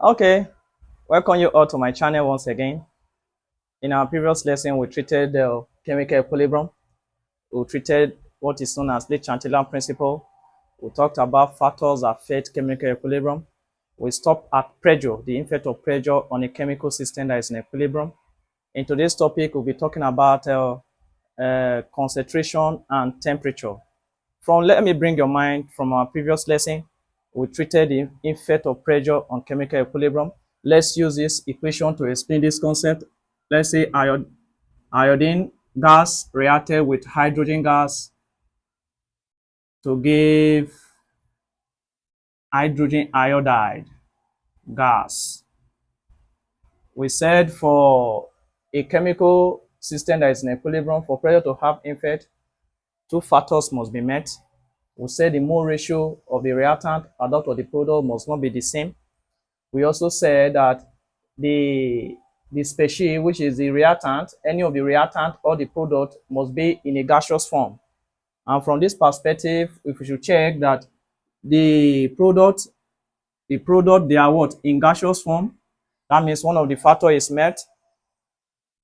Okay, welcome you all to my channel once again. In our previous lesson, we treated the chemical equilibrium. We treated what is known as the Chatelier principle. We talked about factors that affect chemical equilibrium. We stopped at pressure, the effect of pressure on a chemical system that is in equilibrium. In today's topic, we'll be talking about concentration and temperature. Let me bring your mind from our previous lesson. We treated the effect of pressure on chemical equilibrium. Let's use this equation to explain this concept. Let's say iodine gas reacted with hydrogen gas to give hydrogen iodide gas. We said for a chemical system that is in equilibrium, for pressure to have effect, two factors must be met. We said the mole ratio of the reactant and that of the product must not be the same. We also said that the species, which is the reactant, any of the reactant or the product must be in a gaseous form. And from this perspective, if we should check that the product, they are what? In gaseous form. That means one of the factor is met.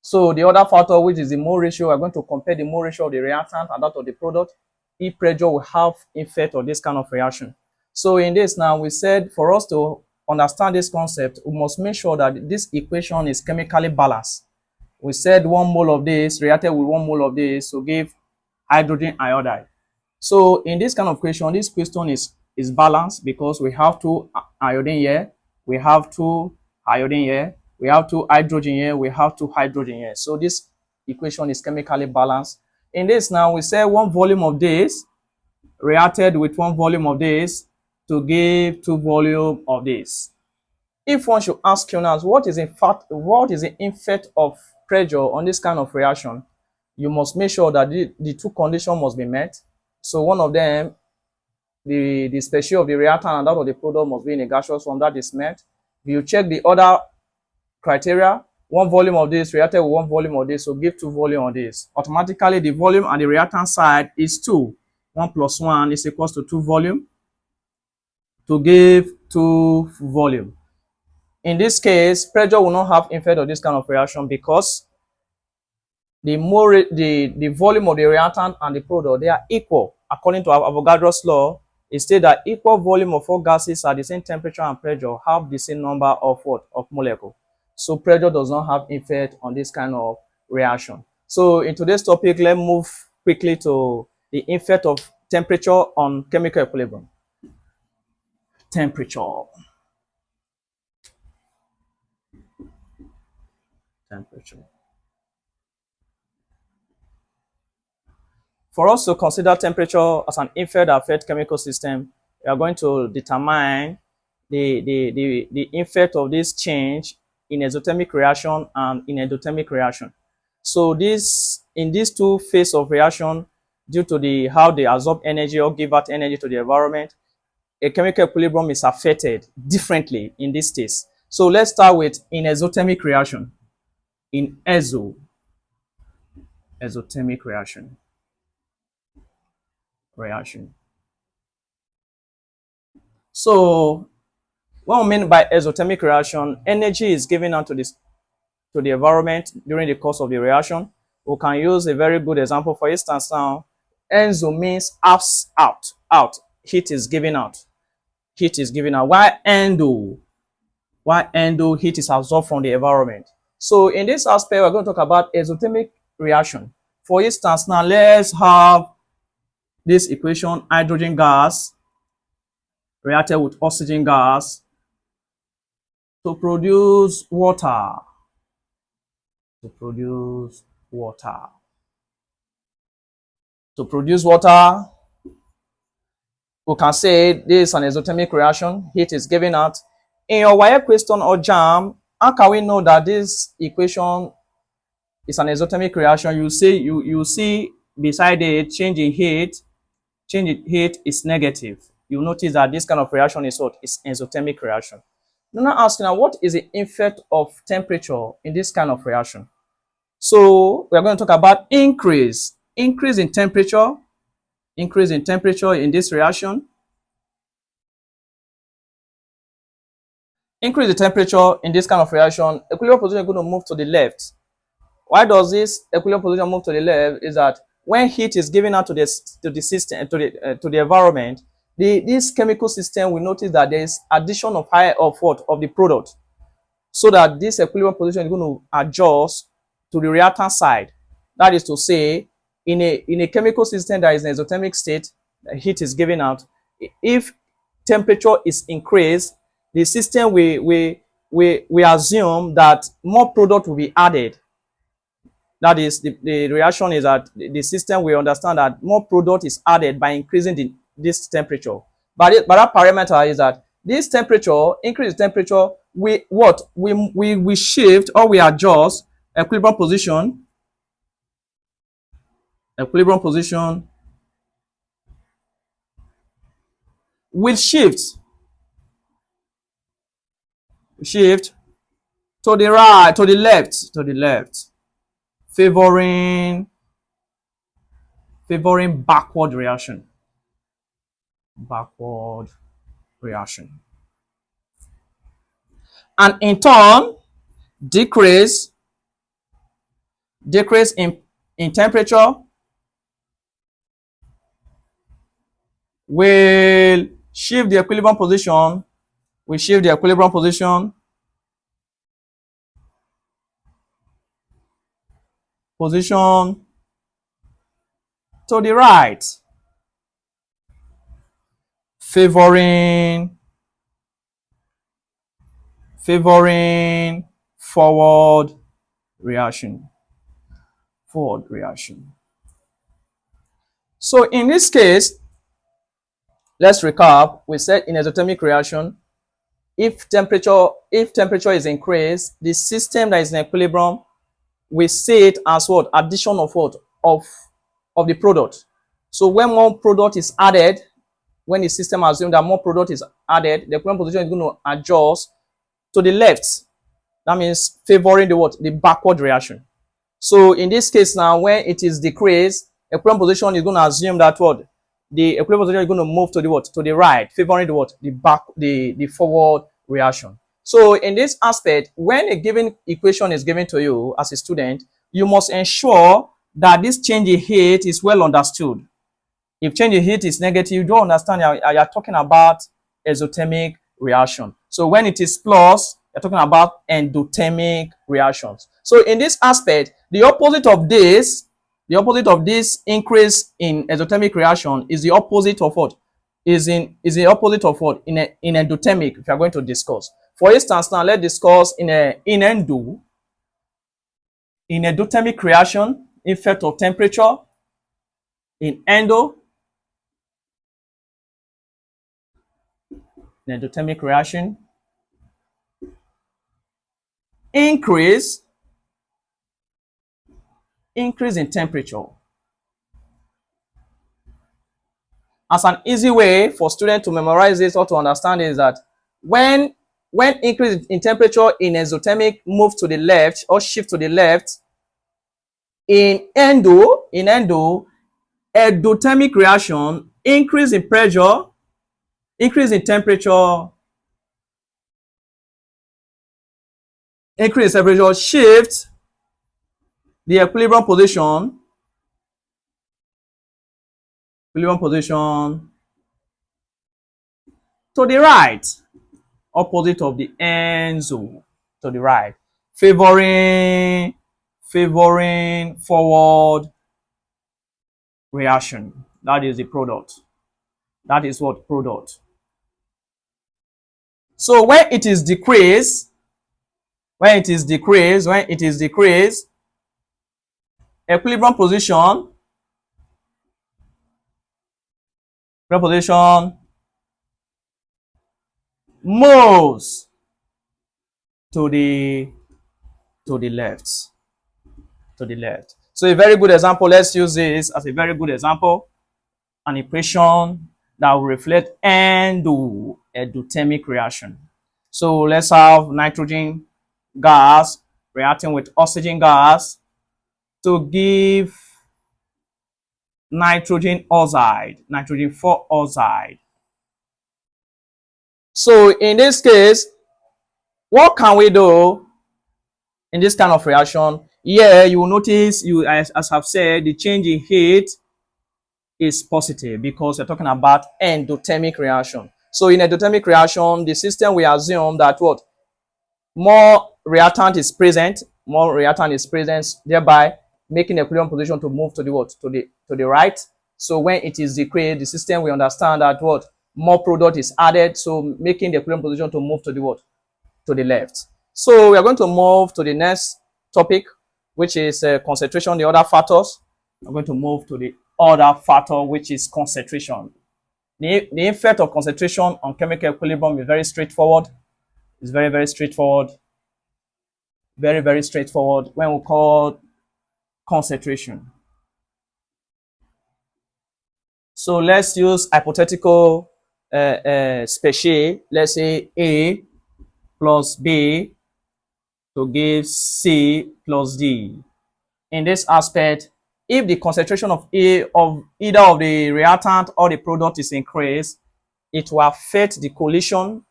So the other factor, which is the mole ratio, we're going to compare the mole ratio of the reactant and that of the product. If pressure will have effect on this kind of reaction. So in this now, we said for us to understand this concept, we must make sure that this equation is chemically balanced. We said 1 mole of this reacted with 1 mole of this to give hydrogen iodide. So in this kind of equation, this question is balanced because we have 2 iodine here, we have 2 iodine here, we have 2 hydrogen here, we have 2 hydrogen here. So this equation is chemically balanced. In this now, we say 1 volume of this reacted with 1 volume of this to give 2 volume of this. If one should ask you now, what is the effect of pressure on this kind of reaction? You must make sure that the 2 conditions must be met. So one of them, the species of the reactant and that of the product must be in a gaseous form. That is met. If you check the other criteria, 1 volume of this reacted with 1 volume of this, so give 2 volume of this. Automatically, the volume on the reactant side is 2. 1 plus 1 is equals to 2 volume to give 2 volume. In this case, pressure will not have effect on this kind of reaction because the volume of the reactant and the product, they are equal. According to Avogadro's law, it states that equal volume of 4 gases at the same temperature and pressure have the same number of molecules. So pressure does not have effect on this kind of reaction. So in today's topic, let's move quickly to the effect of temperature on chemical equilibrium. Temperature. For us to consider temperature as an effect that affects chemical system, we are going to determine the effect of this change in exothermic reaction and in endothermic reaction. So in these 2 phases of reaction, due to how they absorb energy or give out energy to the environment, a chemical equilibrium is affected differently in this case. So let's start with in exothermic reaction. In exothermic reaction. So what we mean by exothermic reaction, energy is given out to the environment during the course of the reaction. We can use a very good example. For instance, now, enzo means out. Heat is given out. While endo, heat is absorbed from the environment. So in this aspect, we're going to talk about exothermic reaction. For instance, now let's have this equation: hydrogen gas reacted with oxygen gas to produce water. To produce water, we can say this is an exothermic reaction. Heat is given out. In your WAEC question or JAMB, how can we know that this equation is an exothermic reaction? You see beside it, change in heat is negative. You notice that this kind of reaction is what? It's exothermic reaction. Now asking now, what is the effect of temperature in this kind of reaction? So we are going to talk about increase in temperature in this reaction. increase the temperature in this kind of reaction, equilibrium position is going to move to the left. Why does this equilibrium position move to the left? Is that when heat is given out to the system, to the environment, this chemical system will notice that there is addition of the product, so that this equilibrium position is going to adjust to the reactant side. That is to say, in a chemical system that is in exothermic state, heat is given out. If temperature is increased, the system we assume that more product will be added. That is, the reaction is that the system will understand that more product is added by increasing this temperature. But that parameter is that this temperature, increased temperature, we shift or we adjust equilibrium position. Equilibrium position will shift to the right, to the left, favoring backward reaction. And in turn, decrease in temperature will shift the equilibrium position. To the right, favoring forward reaction. So in this case, let's recap. We said in exothermic reaction, if temperature is increased, the system that is in equilibrium, we see it as what? Addition of what? Of the product. So when more product is added, when the system assumes that more product is added, the equilibrium position is going to adjust to the left. That means favoring the what? The backward reaction. So in this case now, when it is decreased, equilibrium position is going to assume that what? The equilibrium position is going to move to the what? To the right, favoring the what? The forward reaction. So in this aspect, when a given equation is given to you as a student, you must ensure that this change in heat is well understood. If change in heat is negative, you don't understand you're talking about exothermic reaction. So when it is plus, you're talking about endothermic reactions. So in this aspect, the opposite of this increase in exothermic reaction is the opposite of what? Is the opposite of what? In endothermic, if you are going to discuss. For instance, now let's discuss in endothermic reaction, effect of temperature. In endothermic reaction, increase in temperature. As an easy way for students to memorize this or to understand is that when increase in temperature in exothermic move to the left or shift to the left, in endothermic reaction, increase in pressure, increase in temperature, increase in temperature, shift the equilibrium position to the right, opposite of the enzo, to the right, favoring forward reaction. That is the product. That is what? Product. So when it is decreased, equilibrium position moves to the left. So a very good example, let's use this as a very good example, an equation that will reflect endothermic reaction. So let's have nitrogen gas reacting with oxygen gas to give nitrogen 4 oxide. So in this case, What can we do in this kind of reaction? Here, you will notice, as I've said, the change in heat is positive because we're talking about endothermic reaction. So in endothermic reaction, the system we assume that what? More reactant is present, thereby making the equilibrium position to move to the what? To the right. So when it is decreased, the system we understand that what? More product is added, so making the equilibrium position to move to the what? To the left. So we are going to move to the next topic, which is concentration, the other factors. I'm going to move to the other factor, which is concentration. The effect of concentration on chemical equilibrium is very straightforward. It's very, very straightforward. Very, very straightforward when we call concentration. So let's use hypothetical species. Let's say A plus B to give C plus D. In this aspect, if the concentration of either of the reactant or the product is increased, it will affect the collision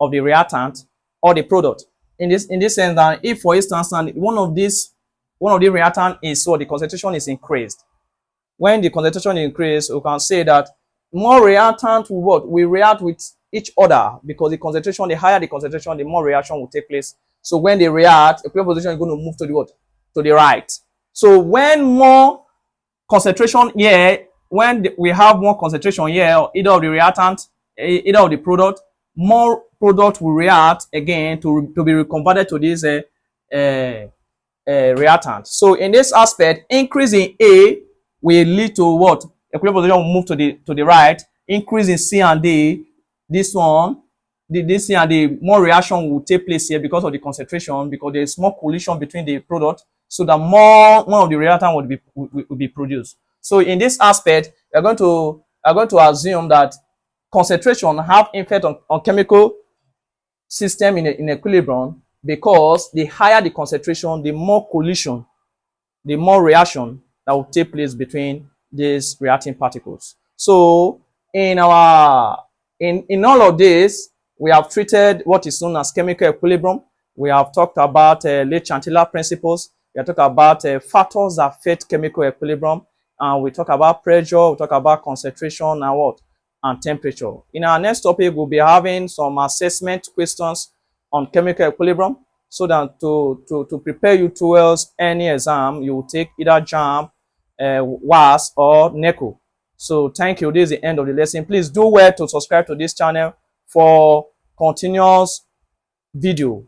of the reactant or the product. In this sense, that if, for instance, one of the reactant is so the concentration is increased. When the concentration increases, we can say that more reactant will what? We react with each other because the higher the concentration, the more reaction will take place. So when they react, equilibrium position is going to move to the what? To the right. So when more concentration here, we have more concentration here, either of the reactant, either of the product, more product will react again to be converted to this reactant. So in this aspect, increase in A will lead to what? Equilibrium position will move to the right. Increase in C and D, this one, this C and D, more reaction will take place here because of the concentration, because there is more collision between the product, so that more of the reactant will be produced. So in this aspect, we're going to assume that concentration have effect on chemical system in equilibrium, because the higher the concentration, the more collision, the more reaction that will take place between these reacting particles. So in all of this, we have treated what is known as chemical equilibrium. We have talked about late Chatelier principles. We have talked about factors that affect chemical equilibrium. And we talk about pressure, we talk about concentration and what? And temperature. In our next topic, we'll be having some assessment questions on chemical equilibrium, so that to prepare you towards any exam, you will take either JAMB, WAEC, or NECO. So thank you. This is the end of the lesson. Please do well to subscribe to this channel for continuous video